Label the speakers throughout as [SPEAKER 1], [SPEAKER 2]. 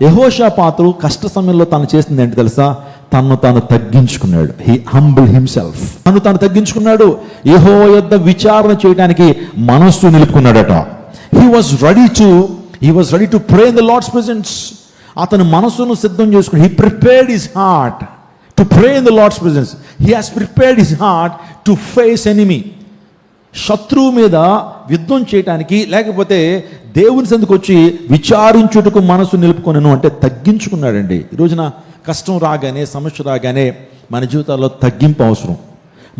[SPEAKER 1] యెహోషాపాతు కష్ట సమయంలో తను చేసింది ఏంటి తెలుసా? తను తాను తగ్గించుకున్నాడు. He humble himself. తాను తగ్గించుకున్నాడు. యెహోవా యొద్ద విచారణ చేయడానికి మనస్సు నిలుపుకున్నాడట. He was ready to pray in the Lord's presence. అతని మనసును సిద్ధం చేసుకుని he prepared his heart to pray in the Lord's presence. He has prepared his heart to face enemy. శత్రువు మీద యుద్ధం చేయటానికి, లేకపోతే దేవుని సందుకు వచ్చి విచారించుటకు మనసు నిలుపుకొనను అంటే తగ్గించుకున్నాడండి. ఈ రోజున కష్టం రాగానే, సమస్య రాగానే మన జీవితాల్లో తగ్గింపు అవసరం.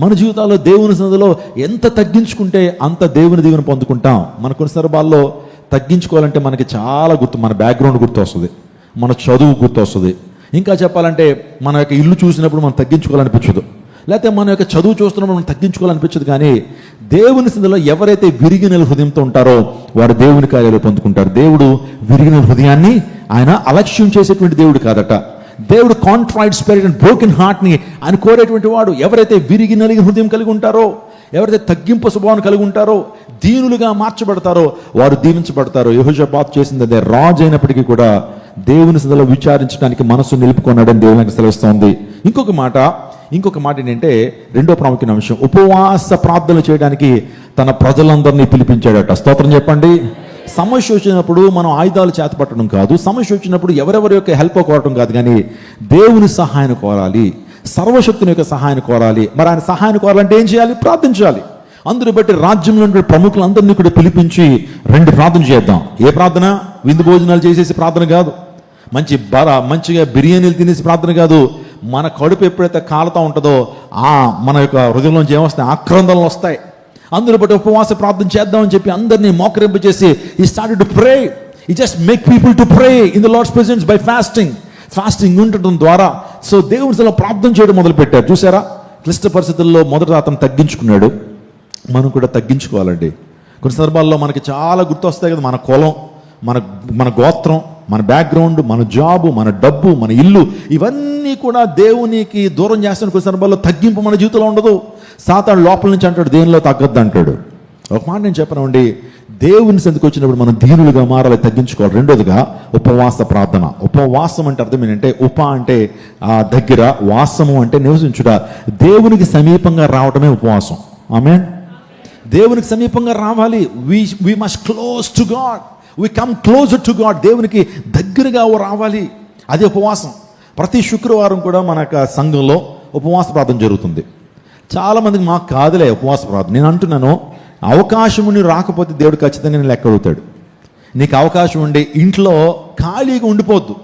[SPEAKER 1] మన జీవితాల్లో దేవుని సందులో ఎంత తగ్గించుకుంటే అంత దేవుని దీవెన పొందుకుంటాం. మన కొన్ని సందర్భాల్లో తగ్గించుకోవాలంటే మనకి చాలా మన బ్యాక్గ్రౌండ్ గుర్తు వస్తుంది, మన చదువు గుర్తు వస్తుంది. ఇంకా చెప్పాలంటే మన యొక్క ఇల్లు చూసినప్పుడు మనం తగ్గించుకోవాలనిపించదు, లేకపోతే మన యొక్క చదువు చూస్తున్నప్పుడు మనం తగ్గించుకోవాలనిపించదు. కానీ దేవుని సందులో ఎవరైతే విరిగిన హృదయంతో ఉంటారో వారు దేవుని కార్యాలు పొందుకుంటారు. దేవుడు విరిగిన హృదయాన్ని ఆయన అలక్ష్యం చేసేటువంటి దేవుడు కాదట. దేవుడు కాంట్రైట్ స్పిరిట్ అండ్ బ్రోకెన్ హార్ట్ని ఆయన కోరేటువంటి వాడు. ఎవరైతే విరిగి నలిగిన హృదయం కలిగి ఉంటారో, ఎవరైతే తగ్గింపు స్వభావం కలిగి ఉంటారో, దీనులుగా మార్చబడతారో వారు దీవించబడతారు. యెహోషాపాతు చేసింది అదే. రాజు అయినప్పటికీ కూడా దేవుని సందులో విచారించడానికి మనసు నిలుపుకున్నాడని దేవునికి సెలవిస్తోంది. ఇంకొక మాట ఏంటంటే, రెండో ప్రాముఖ్యమైన అంశం, ఉపవాస ప్రార్థనలు చేయడానికి తన ప్రజలందరినీ పిలిపించాడట. స్తోత్రం చెప్పండి. సమస్య వచ్చినప్పుడు మనం ఆయుధాలు చేతపట్టడం కాదు, సమస్య వచ్చినప్పుడు ఎవరెవరి యొక్క హెల్ప్ కోరటం కాదు, కానీ దేవుని సహాయాన్ని కోరాలి, సర్వశక్తుని యొక్క సహాయాన్ని కోరాలి. మరి ఆయన సహాయాన్ని కోరాలంటే ఏం చేయాలి? ప్రార్థించాలి. అందుని బట్టి రాజ్యంలో ప్రముఖులందరినీ కూడా పిలిపించి 2 ప్రార్థన చేద్దాం. ఏ ప్రార్థన? విందు భోజనాలు చేసేసి ప్రార్థన కాదు, మంచిగా బిర్యానీలు తినేసి ప్రార్థన కాదు. మన కడుపు ఎప్పుడైతే కాలుతా ఉంటుందో మన యొక్క హృదయంలోంచి ఏమొస్తాయి? ఆక్రందనలు వస్తాయి. అందుని బట్టి ఉపవాస ప్రార్థన చేద్దామని చెప్పి అందరినీ మోకరింపు చేసి he started to pray. He just make people to pray in the Lord's presence by fasting ఉండటం ద్వారా. సో దేవుడిలో ప్రార్థన చేయడం మొదలుపెట్టారు. చూసారా? క్లిష్ట పరిస్థితుల్లో మొదట అతను తగ్గించుకున్నాడు. మనం కూడా తగ్గించుకోవాలండి. కొన్ని సందర్భాల్లో మనకి చాలా గుర్తొస్తాయి కదా, మన కులం, మన గోత్రం, మన బ్యాక్గ్రౌండ్, మన జాబు, మన డబ్బు, మన ఇల్లు, ఇవన్నీ కూడా దేవునికి దూరం చేస్తున్న కొన్ని సందర్భాల్లో తగ్గింపు మన జీవితంలో ఉండదు. సాతాను లోపల నుంచి అంటాడు, దేనిలో తగ్గద్దు అంటాడు. ఒక మాట నేను చెప్పనండి, దేవుని సందుకు వచ్చినప్పుడు మనం దీనులుగా మారాలి, తగ్గించుకోవాలి. రెండోదిగా ఉపవాస ప్రార్థన. ఉపవాసం అంటే అర్థం ఏంటంటే, అంటే దగ్గర, వాసము అంటే నివసించుట. దేవునికి సమీపంగా రావటమే ఉపవాసం. ఆమేన్. దేవునికి సమీపంగా రావాలి. We must close to God. We come closer to God. దేవునికి దగ్గరగా రావాలి. అదే ఉపవాసం. ప్రతి శుక్రవారం కూడా మన సంఘంలో ఉపవాస ప్రార్థన జరుగుతుంది. చాలామందికి మాకు కాదులే ఉపవాస ప్రార్థన. నేను అంటున్నాను, అవకాశం రాకపోతే దేవుడు ఖచ్చితంగా నేను లెక్క అడుగుతాడు. నీకు అవకాశం ఉండి ఇంట్లో ఖాళీగా ఉండిపోద్దు.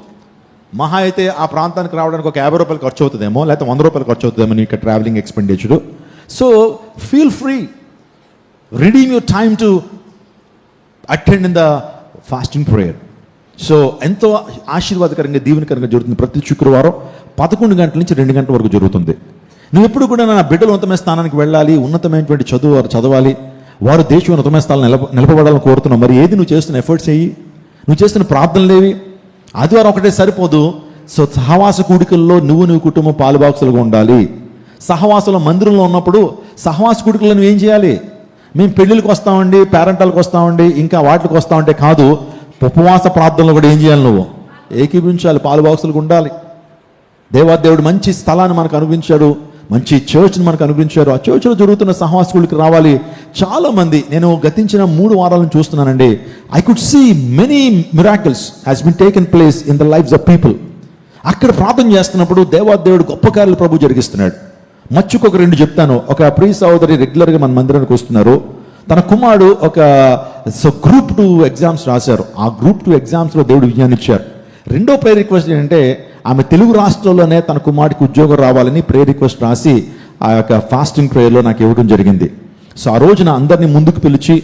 [SPEAKER 1] మహా అయితే ఆ ప్రాంతానికి రావడానికి ఒక 50 రూపాయలు ఖర్చు అవుతుందేమో, లేకపోతే 100 రూపాయలు ఖర్చు అవుతుందేమో నీకు travelling expenditure. So feel free, redeem your time to attend in the fasting prayer. So ఎంతో ఆశీర్వాదకరంగా, దీవెనకరంగా జరుగుతుంది. ప్రతి శుక్రవారం 11 గంటల నుంచి 2 గంటల వరకు జరుగుతుంది. నువ్వు ఎప్పుడు కూడా నా బిడ్డలు ఉన్నతమైన స్థానానికి వెళ్ళాలి, ఉన్నతమైనటువంటి చదువు వారు చదవాలి, వారు దేశం ఉన్నతమైన స్థానాలు నిలబడాలని కోరుతున్నావు. మరి ఏది నువ్వు చేస్తున్న ఎఫర్ట్స్ అయ్యి, నువ్వు చేస్తున్న ప్రార్థనలేవి? ఆదివారం ఒకటే సరిపోదు. సో సహవాస కూడికల్లో నువ్వు కుటుంబం పాలుబాక్సులుగా ఉండాలి. సహవాసంలో మందిరంలో ఉన్నప్పుడు సహవాస కూడికల్లో నువ్వేం చేయాలి? మేము పెళ్ళిళ్ళకి వస్తామండి, పేరెంటాలకు వస్తామండి, ఇంకా వాటికి వస్తామంటే కాదు. ఉపవాస ప్రార్థనలో కూడా ఏం చేయాలి? నువ్వు ఏకీభించాలి, పాలుబాక్సులుగా ఉండాలి. దేవాదేవుడు మంచి స్థలాన్ని మనకు అనుగ్రహించాడు, మంచి చర్చ్ని మనకు అనుగ్రహించారు. ఆ చర్చ్లో జరుగుతున్న సహవాసకులకి రావాలి. చాలామంది, నేను గతించిన 3 వారాలను చూస్తున్నానండి. I could see many miracles has been taken place in the lives of people. అక్కడ ప్రార్థన చేస్తున్నప్పుడు దేవాదేవుడు గొప్ప కార్యాలు ప్రభు జరిగిస్తున్నాడు. మచ్చుకొక 2 చెప్తాను. ఒక ప్రియ సహోదరి రెగ్యులర్గా మన మందిరానికి వస్తున్నారు. తన కుమారుడు ఒక గ్రూప్ 2 ఎగ్జామ్స్ రాశారు. ఆ గ్రూప్ 2 ఎగ్జామ్స్లో దేవుడు విజయాన్ని ఇచ్చారు. రెండో ప్రేయర్ రిక్వెస్ట్ ఏంటంటే, ఆమె తెలుగు రాష్ట్రాల్లోనే తన కుమారుడికి ఉద్యోగం రావాలని ప్రేయర్ రిక్వెస్ట్ రాసి ఆ యొక్క ఫాస్టింగ్ ప్రేయర్లో నాకు ఇవ్వడం జరిగింది. సో ఆ రోజున అందరినీ ముందుకు పిలిచి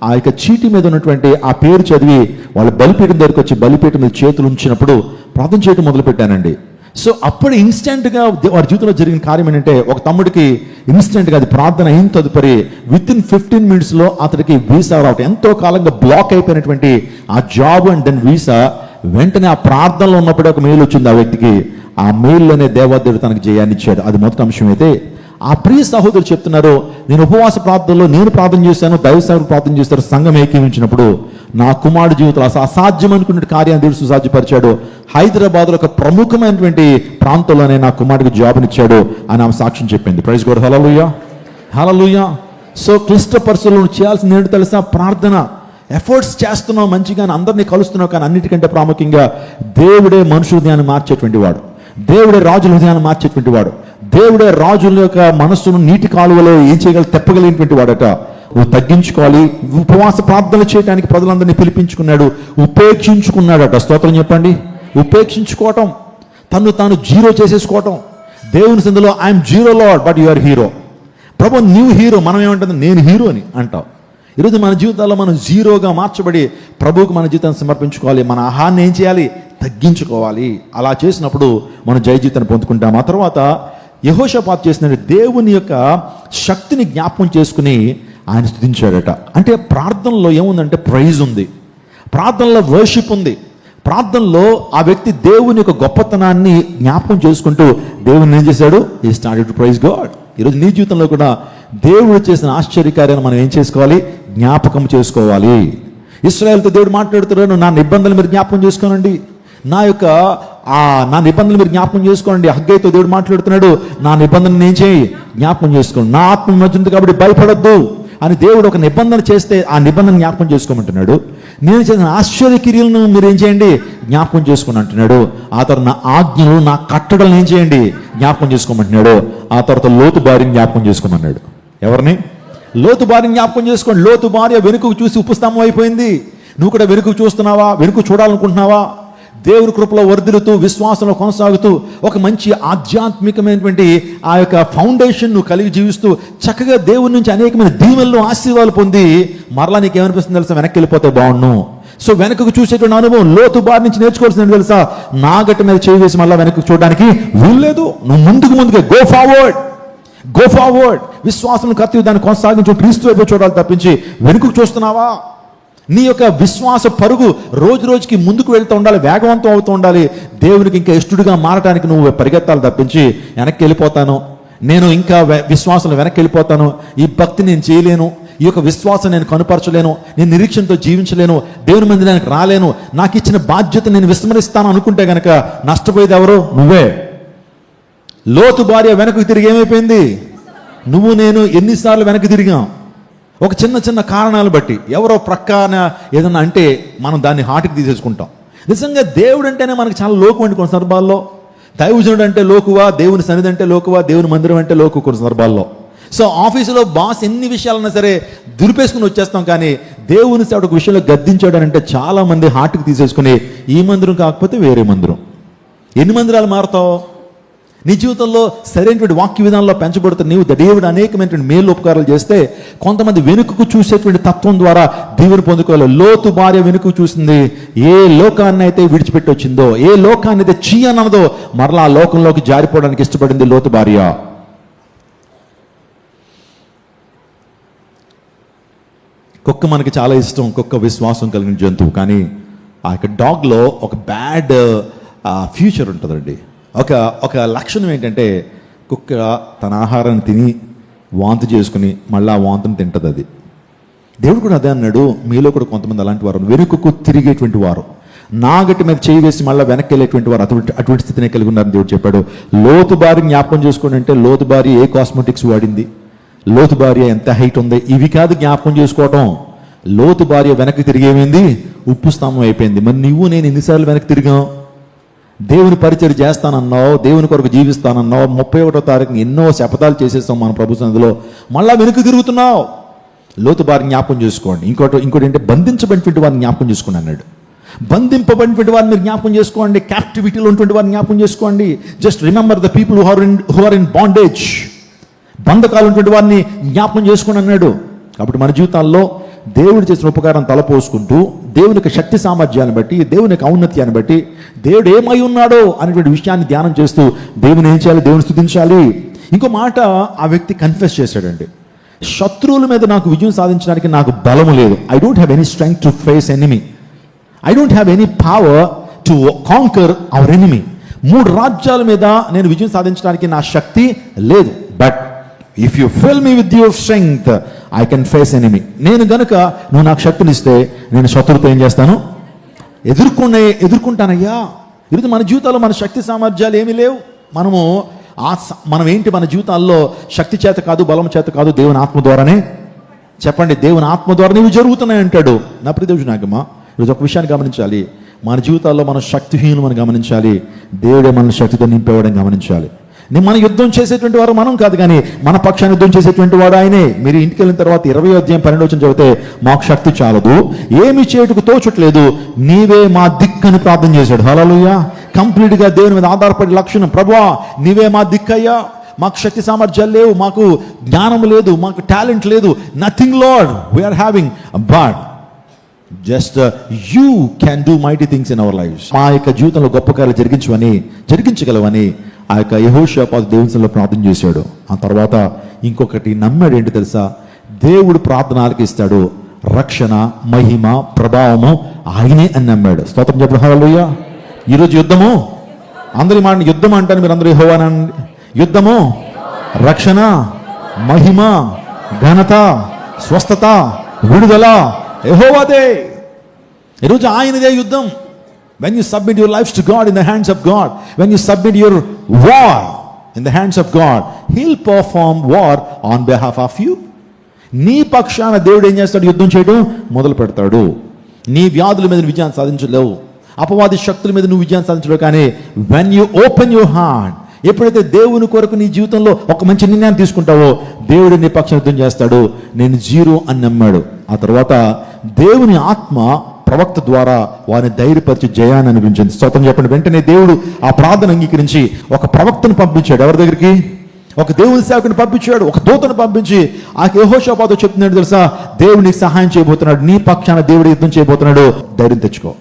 [SPEAKER 1] ఆ యొక్క చీటి మీద ఉన్నటువంటి ఆ పేరు చదివి వాళ్ళ బలిపీఠం దగ్గరికి వచ్చి బలిపీఠం మీద చేతులు ఉంచినప్పుడు ప్రార్థన చేయడం మొదలుపెట్టానండి. సో అప్పుడు ఇన్స్టెంట్గా వారి జీవితంలో జరిగిన కార్యం ఏంటంటే, ఒక తమ్ముడికి ఇన్స్టెంట్గా అది ప్రార్థన అయిన తదుపరి విత్ ఇన్ 15 మినిట్స్లో అతడికి వీసా రావటం. ఎంతో కాలంగా బ్లాక్ అయిపోయినటువంటి ఆ జాబ్ అండ్ దెన్ వీసా వెంటనే ఆ ప్రార్థనలో ఉన్నప్పుడే ఒక మెయిల్ వచ్చింది ఆ వ్యక్తికి. ఆ మెయిల్లోనే దేవాదేవుడు తనకు జయాన్ని ఇచ్చాడు. అది మొదటి అంశం. అయితే ఆ ప్రియ సహోదరులు చెప్తున్నారు, నేను ఉపవాస ప్రార్థనలో నేను ప్రార్థన చేశాను, దైవ సేవకులు ప్రార్థన చేస్తారు, సంఘం ఏకీవించినప్పుడు నా కుమారుడు జీవితంలో అసాధ్యం అనుకున్న కార్యాన్ని దేవుడు సుసాధ్యపరిచాడు. హైదరాబాద్లో ఒక ప్రముఖమైనటువంటి ప్రాంతంలోనే నా కుమారుడికి జాబ్నిచ్చాడు అని ఆమె సాక్ష్యం చెప్పింది. Praise God. Hallelujah, hallelujah. So క్లిష్ట పరిస్థితుల్లో చేయాల్సింది ఏంటో తెలుసా? ప్రార్థన. ఎఫర్ట్స్ చేస్తున్నావు మంచిగా, అందరినీ కలుస్తున్నావు, కానీ అన్నిటికంటే ప్రాముఖ్యంగా దేవుడే మనుషుల హృదయాన్ని మార్చేటువంటి వాడు, దేవుడే రాజుల హృదయాన్ని మార్చేటువంటి వాడు, దేవుడే రాజుల యొక్క మనస్సును నీటి కాలువలో ఏం చేయగల తెప్పగలిగినటువంటి వాడట. నువ్వు తగ్గించుకోవాలి. ఉపవాస ప్రార్థన చేయడానికి ప్రజలందరినీ పిలిపించుకున్నాడు, ఉపేక్షించుకున్నాడట. స్తోత్రం చెప్పండి. ఉపేక్షించుకోవటం, తను తాను జీరో చేసేసుకోవటం. దేవుని సందులో I'm zero Lord but you are hero. ప్రభు నీవు హీరో, మనం ఏమంటుంది? నేను హీరో అని అంటావు. ఈరోజు మన జీవితాల్లో మనం జీరోగా మార్చబడి ప్రభువుకు మన జీవితాన్ని సమర్పించుకోవాలి. మన ఆహాన్ని ఏం చేయాలి? తగ్గించుకోవాలి. అలా చేసినప్పుడు మనం జయ జీవితాన్ని పొందుకుంటాం. ఆ తర్వాత యెహోషాపాతు చేసిన దేవుని యొక్క శక్తిని జ్ఞాపకం చేసుకుని ఆయన స్తుతించాడట. అంటే ప్రార్థనలో ఏముందంటే ప్రైజ్ ఉంది, ప్రార్థనలో వర్షిప్ ఉంది. ప్రార్థనలో ఆ వ్యక్తి దేవుని యొక్క గొప్పతనాన్ని జ్ఞాపకం చేసుకుంటూ దేవుని ఏం చేశాడు? He started to praise God. ఈరోజు నీ జీవితంలో కూడా దేవుడు చేసిన ఆశ్చర్యకార్యాన్ని మనం ఏం చేసుకోవాలి? జ్ఞాపకం చేసుకోవాలి. ఇశ్రాయేలుతో దేవుడు మాట్లాడుతున్నాడు, నా నిబంధనలు మీరు జ్ఞాపకం చేసుకోనండి, నా నిబంధనలు మీరు జ్ఞాపకం చేసుకోండి. హగ్గైతో దేవుడు మాట్లాడుతున్నాడు, నా నిబంధనలు ఏం చేయి? జ్ఞాపకం చేసుకోండి. నా ఆత్మ మధ్యుంది కాబట్టి భయపడద్దు అని దేవుడు ఒక నిబంధన చేస్తే ఆ నిబంధన జ్ఞాపకం చేసుకోమంటున్నాడు. నేను చేసిన ఆశ్చర్యక్రియలను మీరు ఏం చేయండి? జ్ఞాపకం చేసుకోని అంటున్నాడు. ఆ తర్వాత నా ఆజ్ఞలు, నా కట్టడలను ఏం చేయండి? జ్ఞాపకం చేసుకోమంటున్నాడు. ఆ తర్వాత లోతు భార్యని జ్ఞాపకం చేసుకోమన్నాడు. ఎవరిని? లోతు భార్యని జ్ఞాపకం చేసుకోండి. లోతు భార్య వెనుకకు చూసి ఉపస్తంభం అయిపోయింది. నువ్వు కూడా వెనుకకు చూస్తున్నావా? వెనుక చూడాలనుకుంటున్నావా? దేవుని కృపలో వర్ధిల్లుతూ విశ్వాసంలో కొనసాగుతూ ఒక మంచి ఆధ్యాత్మికమైనటువంటి ఆ యొక్క ఫౌండేషన్ నువ్వు కలిగి జీవిస్తూ చక్కగా దేవుని నుంచి అనేకమైన దీవెనలు, ఆశీర్వాదాలు పొంది మరలా నీకు ఏమనిపిస్తుంది తెలుసా? వెనక్కి వెళ్ళిపోతే బాగుండు. సో వెనకకు చూసేటువంటి అనుభవం లోతు బారి నుంచి నేర్చుకోవాల్సింది తెలుసా? నాగటి మీద చేయి వేసి మళ్ళీ వెనక్కి చూడడానికి వీల్లేదు. నువ్వు ముందుకే గో ఫార్వర్డ్. విశ్వాసం కత్తి దాన్ని కొనసాగించు, క్రీస్తు వైపు చూడాలి తప్పించి వెనుకకు చూస్తున్నావా? నీ యొక్క విశ్వాస పరుగు రోజు రోజుకి ముందుకు వెళ్తూ ఉండాలి, వేగవంతం అవుతూ ఉండాలి. దేవునికి ఇంకా ఇష్టడుగా మారడానికి నువ్వు పరిగెత్తాలి తప్పించి వెనక్కి వెళ్ళిపోతాను, నేను ఇంకా విశ్వాసంలో వెనక్కి వెళ్ళిపోతాను, ఈ భక్తి నేను చేయలేను, ఈ యొక్క విశ్వాసం నేను కనుపరచలేను, నేను నిరీక్షణతో జీవించలేను, దేవుని మందిరానికి రాలేను, నాకు ఇచ్చిన బాధ్యత నేను విస్మరిస్తాను అనుకుంటే గనక నష్టపోయేది ఎవరు? నువ్వే. లోతు భార్య వెనక్కి తిరిగి ఏమైపోయింది? నువ్వు నేను ఎన్నిసార్లు వెనక్కి తిరిగాం? ఒక చిన్న కారణాలు బట్టి, ఎవరో ప్రక్కన ఏదన్నా అంటే మనం దాన్ని హార్ట్కి తీసేసుకుంటాం. నిజంగా దేవుడు అంటేనే మనకి చాలా లోకు అండి కొన్ని సందర్భాల్లో. దైవజనుడు అంటే లోకువా, దేవుని సన్నిధి అంటే లోకువా, దేవుని మందిరం అంటే లోకు కొన్ని సందర్భాల్లో. సో ఆఫీసులో బాస్ ఎన్ని విషయాలన్నా సరే దురిపేసుకుని వచ్చేస్తాం, కానీ దేవుని సేవకు ఒక విషయంలో గద్దించాడు అంటే చాలా మంది హార్ట్కి తీసేసుకుని ఈ మందిరం కాకపోతే వేరే మందిరం. ఎన్ని మందిరాలు మారుతావు? నీ జీవితంలో సరైనటువంటి వాక్య విధానంలో పెంచబడుతున్న నీవు దేవుడు అనేకమైనటువంటి మేలు ఉపకారాలు చేస్తే కొంతమంది వెనుకకు చూసేటువంటి తత్వం ద్వారా దేవుని పొందుకోవాలి. లోతు భార్య వెనుకకు చూసింది. ఏ లోకాన్ని అయితే విడిచిపెట్టి వచ్చిందో, ఏ లోకాన్ని అయితే చీయనదో మరలా ఆ లోకంలోకి జారిపోవడానికి ఇష్టపడింది లోతు భార్య. కుక్క మనకి చాలా ఇష్టం, కుక్క విశ్వాసం కలిగిన జంతువు. కానీ ఆ యొక్క డాగ్లో ఒక బ్యాడ్ ఫ్యూచర్ ఉంటుందండి. ఒక లక్షణం ఏంటంటే కుక్క తన ఆహారాన్ని తిని వాంతి చేసుకుని మళ్ళీ ఆ వాంతిని తింటుంది. అది దేవుడు కూడా అదే అన్నాడు, మీలో కూడా కొంతమంది అలాంటి వారు, వెనుకకు తిరిగేటువంటి వారు, నాగటి మీద చేయి వేసి మళ్ళీ వెనక్కి వెళ్ళేటువంటి వారు అటువంటి స్థితిని కలిగి ఉన్నారని దేవుడు చెప్పాడు. లోతు భార్య జ్ఞాపకం చేసుకోండి అంటే లోతు భార్య ఏ కాస్మెటిక్స్ వాడింది, లోతు భార్య ఎంత హైట్ ఉంది, ఇవి కాదు జ్ఞాపకం చేసుకోవటం. లోతు భార్య వెనక్కి తిరిగేమైంది? ఉప్పు స్తంభం అయిపోయింది. మరి నువ్వు నేను ఎన్నిసార్లు వెనక్కి తిరిగాం? దేవుని పరిచయం చేస్తానన్నావు, దేవుని కొరకు జీవిస్తానన్నావు, 31వ తారీఖున ఎన్నో శపథాలు చేసేస్తాం మన ప్రభు సన్నిధిలో, మళ్ళా వెనుక తిరుగుతున్నావు. లోతు భార్య జ్ఞాపకం చేసుకోండి. ఇంకోటి ఏంటంటే బంధించబడినటువంటి వారిని జ్ఞాపకం చేసుకోండి అన్నాడు. బంధింపబడినటువంటి వారిని మీరు జ్ఞాపకం చేసుకోండి, క్యాప్టివిటీలో ఉన్నటువంటి వారిని జ్ఞాపకం చేసుకోండి. Just remember the people who are in bondage. బంధకాలు ఉన్నటువంటి వారిని జ్ఞాపకం చేసుకోండి అన్నాడు. కాబట్టి మన జీవితాల్లో దేవుడు చేసిన ఉపకారం తలపోసుకుంటూ దేవుని యొక్క శక్తి సామర్థ్యాన్ని బట్టి, దేవుని యొక్క ఔన్నత్యాన్ని బట్టి దేవుడు ఏమై ఉన్నాడో అనేటువంటి విషయాన్ని ధ్యానం చేస్తూ దేవుని ఏం చేయాలి? దేవుని స్తుతించాలి. ఇంకో మాట ఆ వ్యక్తి కన్ఫెస్ చేశాడండి, శత్రువుల మీద నాకు విజయం సాధించడానికి నాకు బలము లేదు. I don't have any strength to face enemy. I don't have any power to conquer hour enemy. 3 రాజ్యాల మీద నేను విజయం సాధించడానికి నా శక్తి లేదు. But if you fill me with your strength I can face enemy. నేను గనుక నువ్వు నాకు శక్తినిస్తే నేను శత్రువుతో ఏం చేస్తాను? ఎదుర్కొంటానయ్యా. ఈరోజు మన జీవితాల్లో మన శక్తి సామర్థ్యాలు ఏమీ లేవు. మనం ఏంటి, మన జీవితాల్లో శక్తి చేత కాదు, బలం చేత కాదు, దేవుని ఆత్మ ద్వారానే. చెప్పండి, దేవుని ఆత్మ ద్వారా నీవు జరుగుతున్నాయి అంటాడు. నా ప్రియదేవుడు నాగమ్మ, ఈరోజు ఒక విషయాన్ని గమనించాలి. మన జీవితాల్లో మనం శక్తిహీనం అని గమనించాలి. దేవుడే మన శక్తితో నింపేవాడని గమనించాలి. మన యుద్ధం చేసేటువంటి వారు మనం కాదు, కానీ మన పక్షాన్ని యుద్ధం చేసేటువంటి వాడు ఆయనే. మీరు ఇంటికి వెళ్ళిన తర్వాత 20వ అధ్యాయం 12వ వచనం చదివితే, మాకు శక్తి చాలదు, ఏమి చేయుటకు తోచట్లేదు, నీవే మా దిక్కని ప్రార్థన చేశాడు. హల్లెలూయా. కంప్లీట్గా దేవుని మీద ఆధారపడే లక్షణం, ప్రభువా నీవే మా దిక్కయ్యా, మాకు శక్తి సామర్థ్యాలు లేవు, మాకు జ్ఞానం లేదు, మాకు టాలెంట్ లేదు, nothing Lord we are having, but just you can do mighty things in our lives. మా యొక్క జీవితంలో గొప్ప కార్యాలు జరిగించగలవని ఆ యొక్క యెహోషాపాతు దేవునిలో ప్రార్థన చేశాడు. ఆ తర్వాత ఇంకొకటి నమ్మాడు. ఏంటి తెలుసా? దేవుడు ప్రార్థన ఆలకిస్తాడు, రక్షణ, మహిమ, ప్రభావము ఆయనే అని నమ్మాడు. స్తోత్రం చెప్పండి. హల్లెలూయా. ఈరోజు యుద్ధము, అందరి మాట యుద్ధం అంటాను, మీరు అందరూ యెహోవానండి. యుద్ధము, రక్షణ, మహిమ, ఘనత, స్వస్థత, విడుదల యెహోవాదే. ఈరోజు ఆయనదే యుద్ధం. When you submit your lives to God in the hands of God, when you submit your war in the hands of God, He'll perform war on behalf of you. నీ పక్షాన దేవుడు ఏం చేస్తాడు? యుద్ధం చేయడం మొదలు పెడతాడు. నీ వ్యాధుల మీద విజయాన్ని సాధించలేవు, అపవాది శక్తుల మీద నువ్వు విజయాన్ని సాధించలేవు. కానీ when you open your heart, ఎప్పుడైతే దేవుని కొరకు నీ జీవితంలో ఒక మంచి నిర్ణయాన్ని తీసుకుంటావో, దేవుడు నీ పక్షాన యుద్ధం చేస్తాడు. నేను 0 అని నమ్మాడు. ఆ తర్వాత దేవుని ఆత్మ ప్రవక్త ద్వారా వారిని ధైర్యపరిచి జయాన్ని అనిపించింది. స్తోత్రం చెప్పండి. వెంటనే దేవుడు ఆ ప్రార్థన అంగీకరించి ఒక ప్రవక్తను పంపించాడు. ఎవరి దగ్గరికి? ఒక దేవుని సేవకుని పంపించాడు, ఒక దూతను పంపించి ఆ యెహోషాపాతు చెప్తున్నాడు తెలుసా, దేవుడు నీకు సహాయం చేయబోతున్నాడు, నీ పక్షాన దేవుడు యుద్ధం చేయబోతున్నాడు, ధైర్యం తెచ్చుకో.